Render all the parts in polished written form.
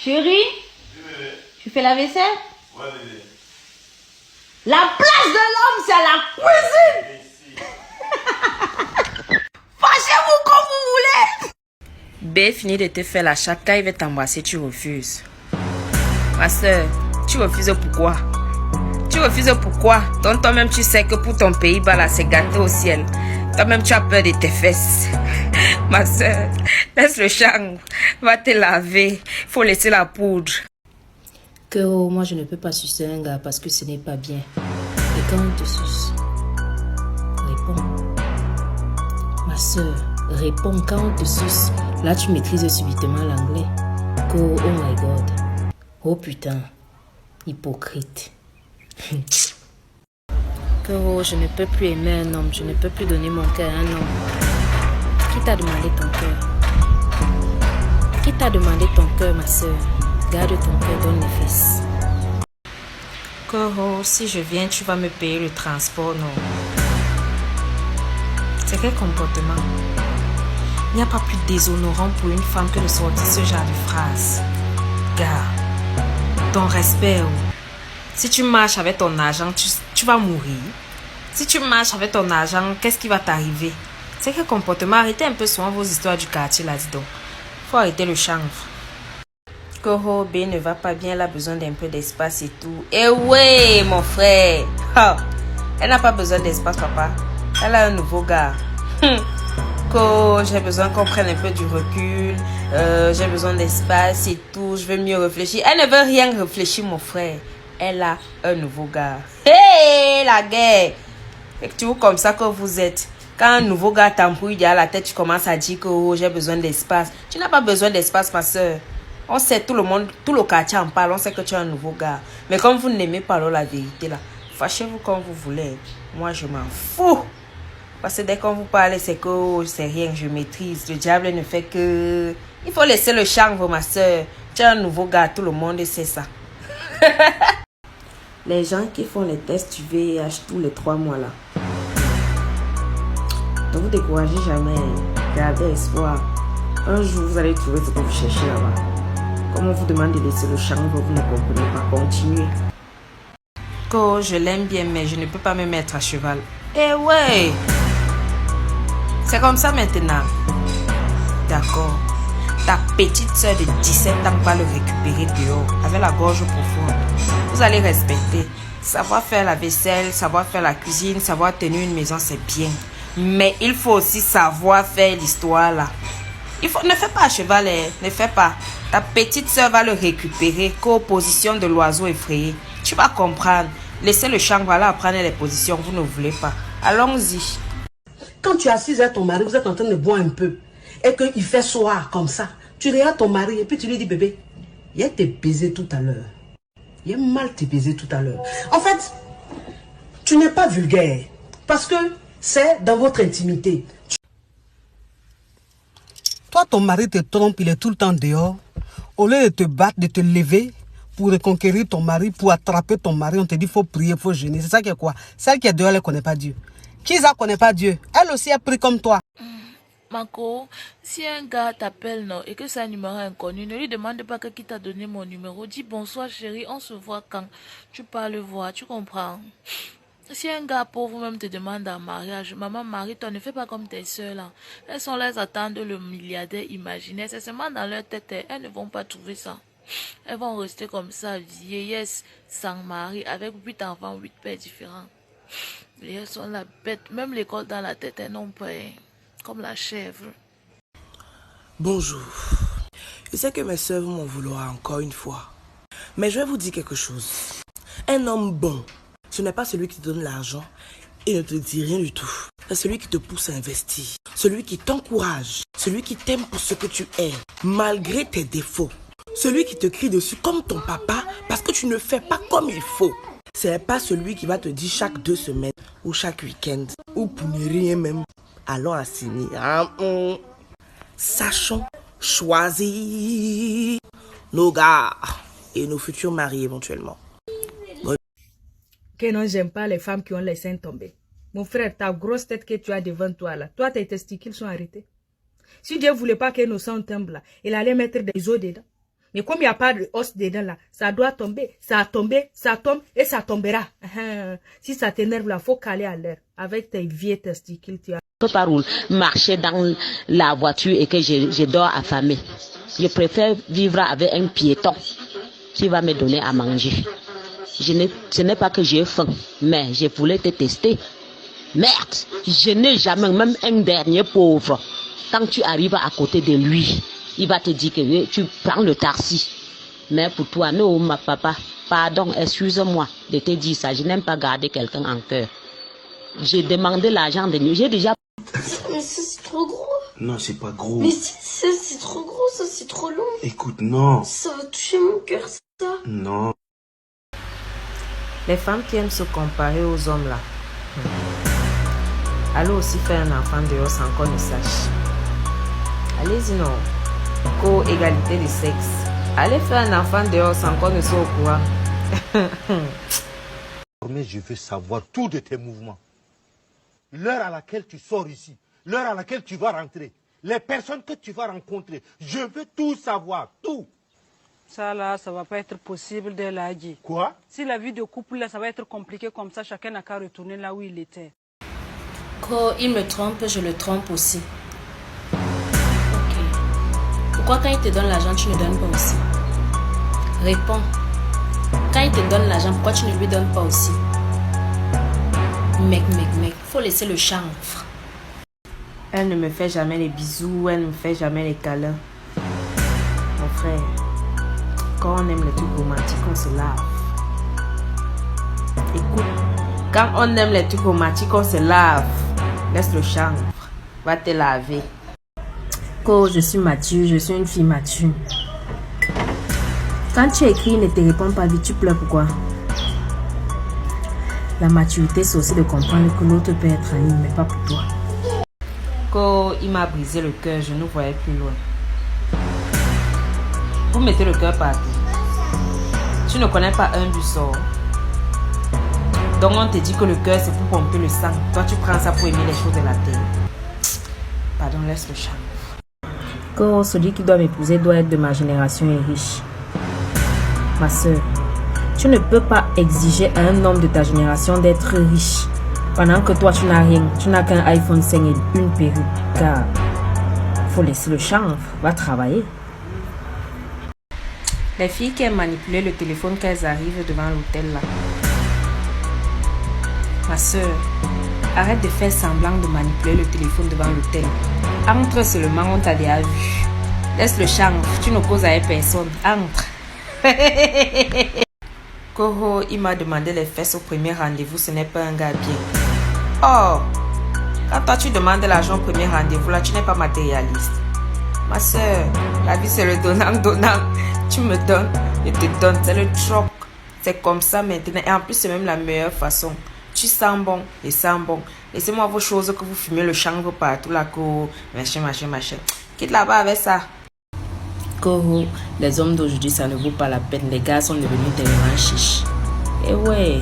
Chérie, Oui, bébé. tu fais la vaisselle? Ouais, bébé. La place de l'homme, c'est à la cuisine. Ici. Fâchez-vous comme vous voulez. B, fini de te faire la chatte. Quand il va t'embrasser, tu refuses. Ma soeur, tu refuses pourquoi? Tu refuses pourquoi? Donc toi-même, tu sais que pour ton pays, là, c'est gâté au ciel. Toi-même, tu as peur de tes fesses. Ma soeur, laisse le charme. Va te laver. Il faut laisser la poudre. Que moi, je ne peux pas sucer un gars parce que ce n'est pas bien. Et quand on te suce, réponds. Ma soeur, réponds quand on te suce. Là, tu maîtrises subitement l'anglais. Que oh my God. Oh putain. Hypocrite. Que oh, je ne peux plus aimer un homme. Je ne peux plus donner mon cœur à un homme. Qui t'a demandé ton cœur? Qui t'a demandé ton cœur, ma soeur? Garde ton cœur, donne les fesses. Que oh, si je viens, tu vas me payer le transport, non? C'est quel comportement? Il n'y a pas plus déshonorant pour une femme que de sortir ce genre de phrase. Gars, ton respect, oh. Si tu marches avec ton argent, tu vas mourir. Si tu marches avec ton argent, qu'est-ce qui va t'arriver? C'est quel comportement? Arrêtez un peu souvent vos histoires du quartier, là, dis donc. Faut arrêter le chanvre. Koro B ne va pas bien, elle a besoin d'un peu d'espace et tout. Eh ouais, mon frère. Oh, elle n'a pas besoin d'espace, papa. Elle a un nouveau gars. J'ai besoin qu'on prenne un peu du recul. J'ai besoin d'espace et tout. Je veux mieux réfléchir. Elle ne veut rien réfléchir, mon frère. Elle a un nouveau gars. Hey, la guerre. C'est toujours comme ça que vous êtes. Quand un nouveau gars t'embrouille à la tête, tu commences à dire que oh, j'ai besoin d'espace. Tu n'as pas besoin d'espace, ma soeur. On sait, tout le monde, tout le quartier en parle. On sait que tu as un nouveau gars. Mais comme vous n'aimez pas la vérité, là, fâchez-vous comme vous voulez. Moi, je m'en fous. Parce que dès qu'on vous parle, c'est que oh, c'est rien, je maîtrise. Le diable ne fait que... Il faut laisser le charme, ma soeur. Tu as un nouveau gars, tout le monde sait ça. Les gens qui font les tests du VIH tous les 3 mois, là. Ne vous découragez jamais. Gardez espoir. Un jour, vous allez trouver ce que vous cherchez là-bas. Comme on vous demande de laisser le charme, vous ne comprenez pas. Continuez. Que je l'aime bien, mais je ne peux pas me mettre à cheval. Eh ouais! C'est comme ça maintenant. D'accord. Ta petite soeur de 17 ans va le récupérer dehors, avec la gorge profonde. Vous allez respecter. Savoir faire la vaisselle, savoir faire la cuisine, savoir tenir une maison, c'est bien. Mais il faut aussi savoir faire l'histoire là. Ne fais pas à cheval, ne fais pas. Ta petite soeur va le récupérer qu'aux positions de l'oiseau effrayé. Tu vas comprendre. Laissez le champ, voilà, apprendre les positions, vous ne voulez pas. Allons-y. Quand tu es assise avec ton mari, vous êtes en train de boire un peu, et qu'il fait soir comme ça, tu regardes ton mari et puis tu lui dis, bébé, il a te baisé tout à l'heure. Il a mal te baisé tout à l'heure. En fait, tu n'es pas vulgaire, parce que c'est dans votre intimité. Toi, ton mari te trompe, il est tout le temps dehors. Au lieu de te battre, de te lever pour reconquérir ton mari, pour attraper ton mari, on te dit, il faut prier, il faut jeûner. C'est ça qui est quoi? Celle qui est dehors, elle ne connaît pas Dieu. Qui ne connaît pas Dieu? Elle aussi a pris comme toi. Marco, si un gars t'appelle non, et que c'est un numéro inconnu, ne lui demande pas qui t'a donné mon numéro. Dis bonsoir chérie, on se voit quand tu parles voir, tu comprends? Si un gars pauvre même te demande en mariage, maman, marie-toi, ne fais pas comme tes soeurs là. Elles sont là, elles attendent le milliardaire imaginaire. C'est seulement dans leur tête, elles ne vont pas trouver ça. Elles vont rester comme ça, vieillesse, sans mari, avec 8 enfants, 8 pères différents. Et elles sont la bête, même l'école dans la tête, elles n'ont pas, comme la chèvre. Bonjour. Je sais que mes soeurs vont m'en vouloir encore une fois. Mais je vais vous dire quelque chose. Un homme bon, ce n'est pas celui qui te donne l'argent et ne te dit rien du tout. C'est celui qui te pousse à investir. Celui qui t'encourage. Celui qui t'aime pour ce que tu es, malgré tes défauts. Celui qui te crie dessus comme ton papa parce que tu ne fais pas comme il faut. Ce n'est pas celui qui va te dire chaque 2 semaines ou chaque week-end ou pour ne rien même. Allons à signer. Sachons choisir nos gars et nos futurs maris éventuellement. Que non, j'aime pas les femmes qui ont les seins tombés. Mon frère, ta grosse tête que tu as devant toi là, toi tes testicules sont arrêtés. Si Dieu voulait pas que nos seins tombent là, il allait mettre des os dedans. Mais comme il n'y a pas de os dedans là, ça doit tomber, ça a tombé, ça tombe et ça tombera. Si ça t'énerve là, faut caler à l'air. Avec tes vieux testicules, tu as... Je peux pas marcher dans la voiture et que je dors affamé. Je préfère vivre avec un piéton qui va me donner à manger. Ce n'est pas que j'ai faim, mais je voulais te tester. Merde, je n'ai jamais, même un dernier pauvre. Quand tu arrives à côté de lui, il va te dire que tu prends le taxi. Mais pour toi, non, ma papa, pardon, excuse-moi de te dire ça. Je n'aime pas garder quelqu'un en cœur. J'ai demandé l'argent de lui. J'ai déjà... Mais ça, c'est trop gros. Non, c'est pas gros. Mais c'est trop gros, ça, c'est trop long. Écoute, non. Ça va toucher mon cœur, ça. Non. Les femmes qui aiment se comparer aux hommes là. Allez aussi faire un enfant dehors sans qu'on ne sache. Allez-y non. Co-égalité de sexe. Allez faire un enfant dehors sans qu'on ne soit au courant. Mais je veux savoir tout de tes mouvements. L'heure à laquelle tu sors ici, l'heure à laquelle tu vas rentrer, les personnes que tu vas rencontrer, je veux tout savoir, tout. Ça là, ça va pas être possible de l'a dit. Quoi? Si la vie de couple là, ça va être compliqué comme ça, chacun n'a qu'à retourner là où il était. Quand il me trompe, je le trompe aussi. Ok. Pourquoi quand il te donne l'argent, tu ne donnes pas aussi? Réponds. Quand il te donne l'argent, pourquoi tu ne lui donnes pas aussi? Mec, faut laisser le chanvre. Elle ne me fait jamais les bisous, elle ne me fait jamais les câlins. Mon frère, quand on aime les trucs romantiques, on se lave. Écoute, quand on aime les trucs romantiques, on se lave. Laisse le chanvre, va te laver. Oh, je suis mature, je suis une fille mature. Quand tu écris, il ne te répond pas vite, tu pleures pourquoi? La maturité, c'est aussi de comprendre que l'autre peut être ami, mais pas pour toi. Quand il m'a brisé le cœur, je ne voyais plus loin. Vous mettez le cœur partout. Tu ne connais pas un du sort. Donc on te dit que le cœur c'est pour pomper le sang. Toi tu prends ça pour aimer les choses de la terre. Pardon, laisse le charme. Que celui qui doit m'épouser doit être de ma génération et riche. Ma soeur, tu ne peux pas exiger à un homme de ta génération d'être riche pendant que toi tu n'as rien. Tu n'as qu'un iPhone 5 et une perruque. Car faut laisser le chanvre, va travailler. Les filles qui aiment manipuler le téléphone quand elles arrivent devant l'hôtel là. Ma soeur, arrête de faire semblant de manipuler le téléphone devant l'hôtel. Entre seulement, on t'a déjà vu. Laisse le chanvre, tu ne causes avec personne. Entre. Koro, il m'a demandé les fesses au premier rendez-vous, ce n'est pas un gars bien. Oh, quand toi tu demandes l'argent au premier rendez-vous, là tu n'es pas matérialiste. Ma soeur, la vie c'est le donnant-donnant. Tu me donnes, je te donne, c'est le troc. C'est comme ça maintenant. Et en plus, c'est même la meilleure façon. Tu sens bon, et sens bon. Laissez-moi vos choses que vous fumez le chanvre partout là, machin. Quitte là-bas avec ça. Koro, les hommes d'aujourd'hui, ça ne vaut pas la peine. Les gars sont devenus tellement chiches. Et ouais,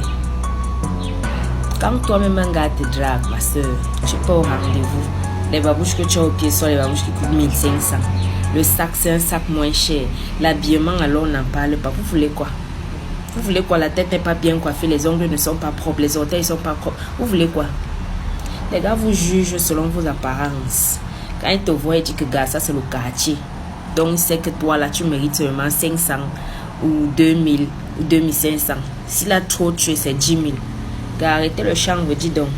quand toi-même un gars te drague, ma soeur, tu pars au rendez-vous. Les babouches que tu as au pied sont les babouches qui coûtent 1500. Le sac, c'est un sac moins cher. L'habillement, alors on n'en parle pas. Vous voulez quoi? Vous voulez quoi? La tête n'est pas bien coiffée, les ongles ne sont pas propres, les orteils ne sont pas propres. Vous voulez quoi? Les gars vous jugent selon vos apparences. Quand ils te voient, ils disent que gars, ça c'est le quartier. Donc c'est que toi là, tu mérites seulement 500 ou 2000 ou 2500. Si là trop tu es, c'est 10 000. Gars, arrêtez le chanvre, dis donc.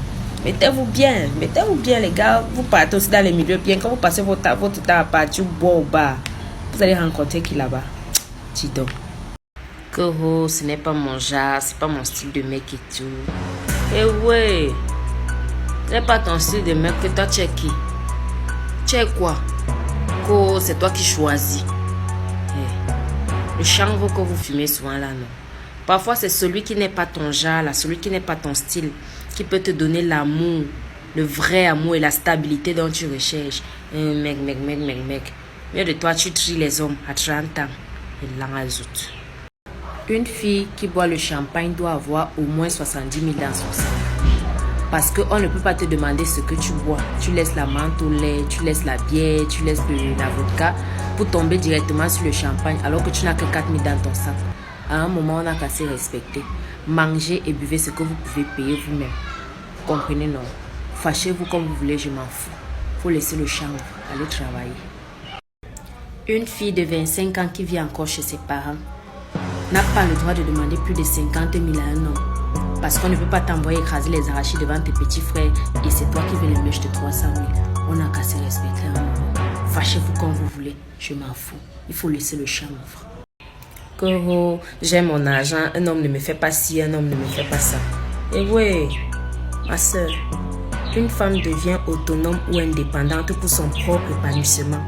Mettez-vous bien les gars. Vous partez aussi dans les milieux bien. Quand vous passez votre temps à partir boire au bar, vous allez rencontrer qui là-bas? Dis donc. Koro, ce n'est pas mon genre, c'est pas mon style de mec et tout. Eh ouais, ce n'est pas ton style de mec que toi tu es qui? Tu es quoi? Koro, c'est toi qui choisis. Le chanvre que vous fumez souvent là, non. Parfois c'est celui qui n'est pas ton genre là, celui qui n'est pas ton style, qui peut te donner l'amour, le vrai amour et la stabilité dont tu recherches. Mec. Mieux de toi, tu tries les hommes à 30 ans et l'en ajoute. Une fille qui boit le champagne doit avoir au moins 70 000 dans son sang. Parce qu'on ne peut pas te demander ce que tu bois. Tu laisses la menthe au lait, tu laisses la bière, tu laisses la vodka. pour tomber directement sur le champagne alors que tu n'as que 4000 dans ton sac. À un moment, on n'a qu'à se respecter. Mangez et buvez ce que vous pouvez payer vous-même. Vous comprenez, non? Fâchez-vous comme vous voulez, je m'en fous. Faut laisser le chanvre, aller travailler. Une fille de 25 ans qui vit encore chez ses parents n'a pas le droit de demander plus de 50 000 à un homme. Parce qu'on ne peut pas t'envoyer écraser les arachides devant tes petits frères et c'est toi qui veux les mèches de 300 000. On n'a qu'à se respecter un moment. Fâchez-vous comme vous voulez, je m'en fous. Il faut laisser le chanvre. Koro, j'ai mon argent, un homme ne me fait pas ci, un homme ne me fait pas ça. Et ouais, ma soeur, une femme devient autonome ou indépendante pour son propre épanouissement.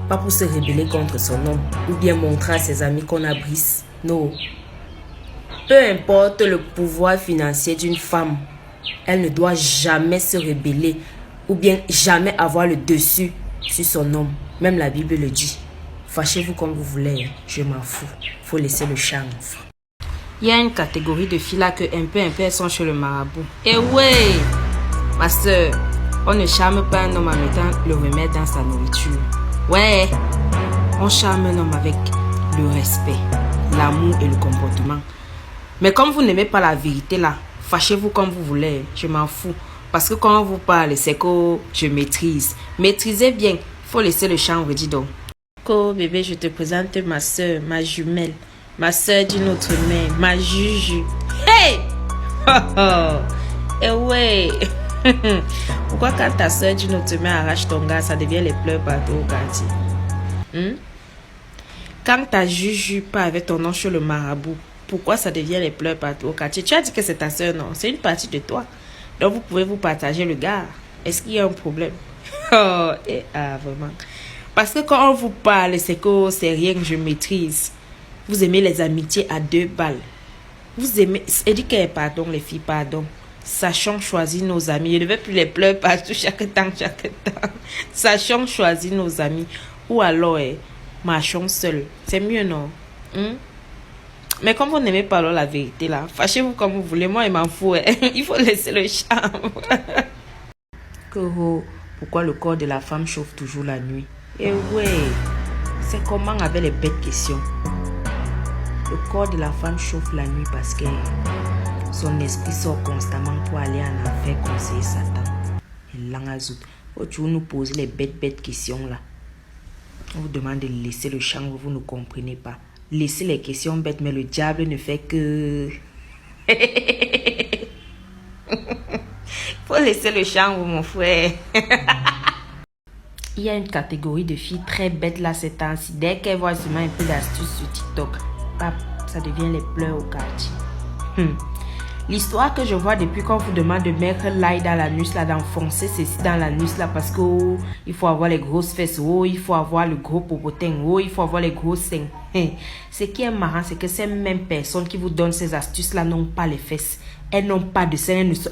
Pas pour se rebeller contre son homme ou bien montrer à ses amis qu'on a brise. Non. Peu importe le pouvoir financier d'une femme, elle ne doit jamais se rebeller ou bien jamais avoir le dessus sur son homme. Même la Bible le dit. Fâchez-vous comme vous voulez, je m'en fous. Faut laisser le chanvre. Il y a une catégorie de filles là que un peu elles sont chez le marabout. Et ouais, ma soeur, on ne charme pas un homme en mettant le remède dans sa nourriture. Ouais, on charme un homme avec le respect, l'amour et le comportement. Mais comme vous n'aimez pas la vérité là, fâchez-vous comme vous voulez, je m'en fous. Parce que quand on vous parle, c'est que je maîtrise. Maîtrisez bien, faut laisser le chanvre, dis donc. Oh bébé, je te présente ma soeur, ma jumelle, ma soeur d'une autre mère, ma juju. Hey! Oh, oh. Eh ouais! Pourquoi quand ta soeur d'une autre mère arrache ton gars, ça devient les pleurs partout au quartier? Quand ta juju part avec ton nom sur le marabout, pourquoi ça devient les pleurs partout au quartier? Tu as dit que c'est ta soeur, non? C'est une partie de toi. Donc vous pouvez vous partager le gars. Est-ce qu'il y a un problème? Oh, et vraiment. Parce que quand on vous parle, c'est que c'est rien que je maîtrise. Vous aimez les amitiés à 2 balles. Vous aimez... Éduquez, pardon les filles, pardon. Sachons choisir nos amis. Je ne veux plus les pleurs partout chaque temps. Sachons choisir nos amis. Ou alors, marchons seuls. C'est mieux, non? Mais comme vous n'aimez pas alors la vérité, là, fâchez-vous comme vous voulez. Moi, il m'en fout. Il faut laisser le charme. Pourquoi le corps de la femme chauffe toujours la nuit? Et ouais, c'est comment avec les bêtes questions. Le corps de la femme chauffe la nuit parce que son esprit sort constamment pour aller en enfer conseiller Satan. Et l'angazout. Quand tu nous poses les bêtes questions là, on vous demande de laisser le chanvre, vous ne comprenez pas. Laissez les questions bêtes, mais le diable ne fait que... Faut laisser le chanvre, mon frère. Il y a une catégorie de filles très bêtes là ces temps-ci. Dès qu'elles voient seulement un peu d'astuces sur TikTok, ça devient les pleurs au quartier. L'histoire que je vois depuis qu'on vous demande de mettre l'ail dans l'anus là, d'enfoncer ceci dans l'anus là, parce que il faut avoir les grosses fesses, il faut avoir le gros popotin, il faut avoir les gros seins. Ce qui est marrant, c'est que ces mêmes personnes qui vous donnent ces astuces là n'ont pas les fesses. Elles n'ont pas de seins, elles ne sont...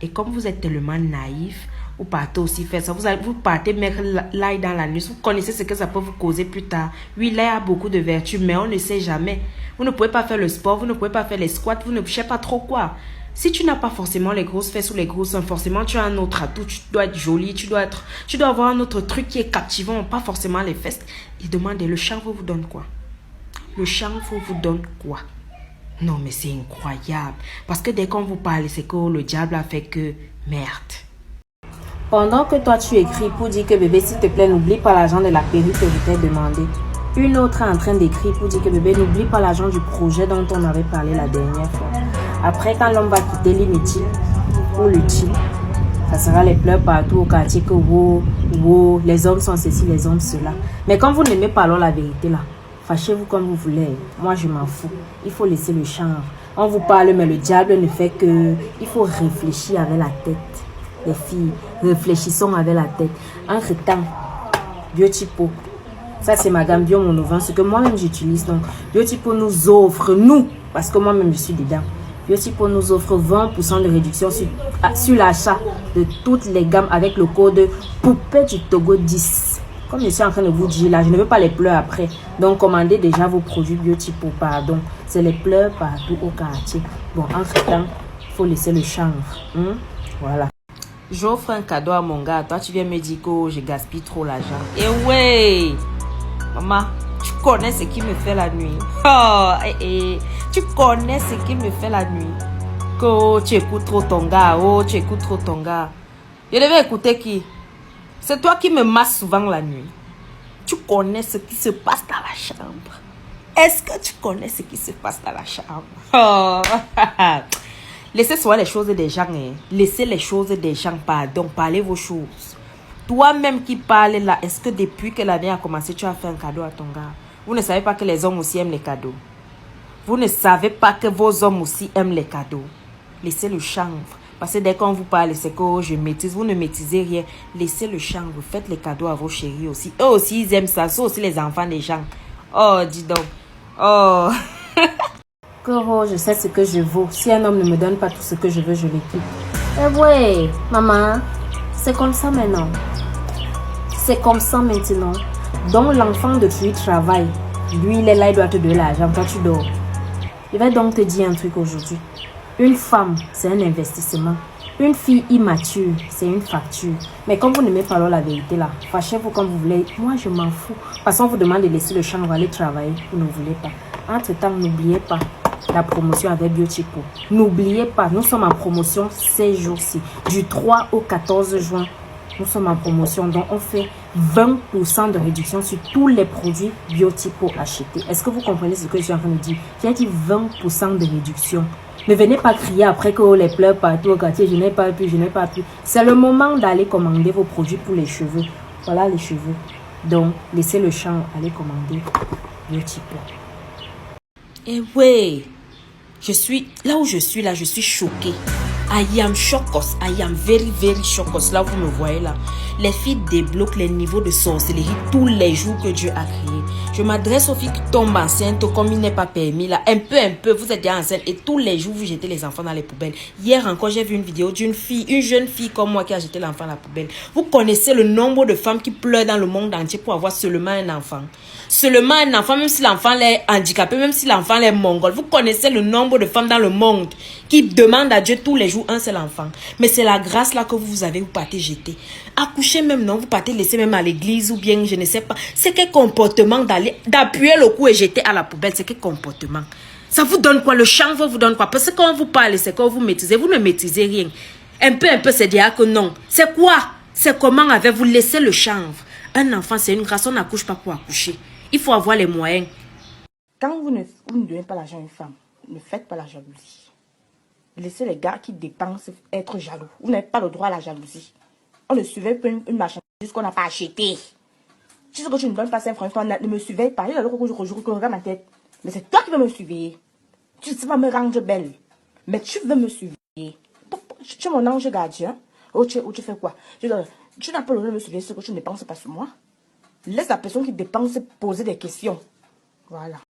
Et comme vous êtes tellement naïf, vous partez aussi faire ça. Vous partez mettre l'ail dans l'anus. Vous connaissez ce que ça peut vous causer plus tard. Oui, l'ail a beaucoup de vertus, mais on ne sait jamais. Vous ne pouvez pas faire le sport, vous ne pouvez pas faire les squats, vous ne sais pas trop quoi. Si tu n'as pas forcément les grosses fesses ou les gros seins, forcément tu as un autre atout. Tu dois être jolie, tu dois avoir un autre truc qui est captivant, pas forcément les fesses. Et demandez, le chanvre vous donne quoi? Le chanvre vous donne quoi? Non, mais c'est incroyable. Parce que dès qu'on vous parle, c'est que le diable a fait que merde. Pendant que toi tu écris pour dire que bébé, s'il te plaît, n'oublie pas l'argent de la perruque que je t'ai demandé. Une autre est en train d'écrire pour dire que bébé, n'oublie pas l'argent du projet dont on avait parlé la dernière fois. Après, quand l'homme va quitter l'inutile ou l'utile, ça sera les pleurs partout au quartier que les hommes sont ceci, les hommes cela. Mais quand vous n'aimez pas alors la vérité là, fâchez-vous comme vous voulez. Moi, je m'en fous. Il faut laisser le chanvre. On vous parle, mais le diable ne fait que... Il faut réfléchir avec la tête. Les filles, réfléchissons avec la tête. Entre-temps, Biotypo. Ça, c'est ma gamme Bio Monovant, ce que moi-même j'utilise. Donc, Biotypo nous offre, parce que moi-même je suis dedans. Biotypo nous offre 20% de réduction sur l'achat de toutes les gammes avec le code Poupée du Togo 10. Comme je suis en train de vous dire là, je ne veux pas les pleurs après. Donc, commandez déjà vos produits Biotypo, pardon. C'est les pleurs partout au quartier. Bon, entre-temps, il faut laisser le chanvre. Voilà. J'offre un cadeau à mon gars. Toi, tu viens me dire que je gaspille trop l'argent. Et ouais, maman, tu connais ce qui me fait la nuit. Oh, tu connais ce qui me fait la nuit. Que tu écoutes trop ton gars. Oh, tu écoutes trop ton gars. Je devais écouter qui? C'est toi qui me masses souvent la nuit. Tu connais ce qui se passe dans la chambre. Est-ce que tu connais ce qui se passe dans la chambre? Oh. Laissez souvent les choses des gens. Hein. Laissez les choses des gens. Pardon, parlez vos choses. Toi-même qui parles là, est-ce que depuis que l'année a commencé, tu as fait un cadeau à ton gars? Vous ne savez pas que les hommes aussi aiment les cadeaux. Vous ne savez pas que vos hommes aussi aiment les cadeaux. Laissez le chanvre. Parce que dès qu'on vous parle, c'est que je maîtrise. Vous ne maîtrisez rien. Laissez le chanvre. Faites les cadeaux à vos chéris aussi. Eux aussi, ils aiment ça. C'est aussi les enfants des gens. Oh, dis donc. Oh. Coro, je sais ce que je vaux. Si un homme ne me donne pas tout ce que je veux, je l'équipe. Eh ouais, maman. C'est comme ça maintenant. C'est comme ça maintenant. Donc l'enfant de tu travaille. Lui, il est là, il doit te donner l'argent. Toi, tu dors. Je vais donc te dire un truc aujourd'hui. Une femme, c'est un investissement. Une fille immature, c'est une facture. Mais comme vous n'aimez pas alors la vérité là, fâchez-vous comme vous voulez. Moi, je m'en fous. Parce qu'on vous demande de laisser le champ, on va aller travailler. Vous ne voulez pas. Entre-temps, n'oubliez pas la promotion avec Biotipo. N'oubliez pas, nous sommes en promotion ces jours-ci. Du 3 au 14 juin, nous sommes en promotion. Donc, on fait 20% de réduction sur tous les produits Biotipo achetés. Est-ce que vous comprenez ce que je suis en train de dire? J'ai dit 20% de réduction. Ne venez pas crier après que les pleurs partout au quartier. Je n'ai pas pu, je n'ai pas pu. C'est le moment d'aller commander vos produits pour les cheveux. Voilà les cheveux. Donc, laissez le champ, aller commander Biotipo. Eh ouais, je suis là où je suis là, je suis choquée. I am shocked. I am very, very shocked. Là, vous me voyez là. Les filles débloquent les niveaux de sorcellerie tous les jours que Dieu a créé. Je m'adresse aux filles qui tombent enceintes comme il n'est pas permis là. Un peu, vous êtes déjà enceinte et tous les jours vous jetez les enfants dans les poubelles. Hier encore, j'ai vu une vidéo d'une fille, une jeune fille comme moi qui a jeté l'enfant dans la poubelle. Vous connaissez le nombre de femmes qui pleurent dans le monde entier pour avoir seulement un enfant. Seulement un enfant, même si l'enfant est handicapé, même si l'enfant est mongol. Vous connaissez le nombre de femmes dans le monde qui demandent à Dieu tous les jours un seul enfant. Mais c'est la grâce là que vous avez, vous partez jeter. Accoucher même non, vous partez laisser même à l'église ou bien je ne sais pas. C'est quel comportement d'appuyer le cou et jeter à la poubelle, c'est quel comportement? Ça vous donne quoi? Le chanvre vous donne quoi? Parce que quand vous parlez, c'est quand vous maîtrisez. Vous ne maîtrisez rien. Un peu, c'est dire que non. C'est quoi? C'est comment avez-vous laissé le chanvre? Un enfant, c'est une grâce. On n'accouche pas pour accoucher. Il faut avoir les moyens. Quand vous ne donnez pas l'argent à une femme, ne faites pas la jalousie. Laissez les gars qui dépensent être jaloux. Vous n'avez pas le droit à la jalousie. On ne surveille pas une marchandise qu'on n'a pas achetée. Si ce que tu ne donnes pas 5 francs, ne me surveille pas. Il y a le que je regarde ma tête. Mais c'est toi qui veux me surveiller. Tu vas me rendre belle. Mais tu veux me surveiller. Tu es mon ange gardien. Ou tu fais quoi? Tu n'as pas le droit de me surveiller ce que tu ne dépenses pas sur moi. Laisse la personne qui dépense poser des questions. Voilà.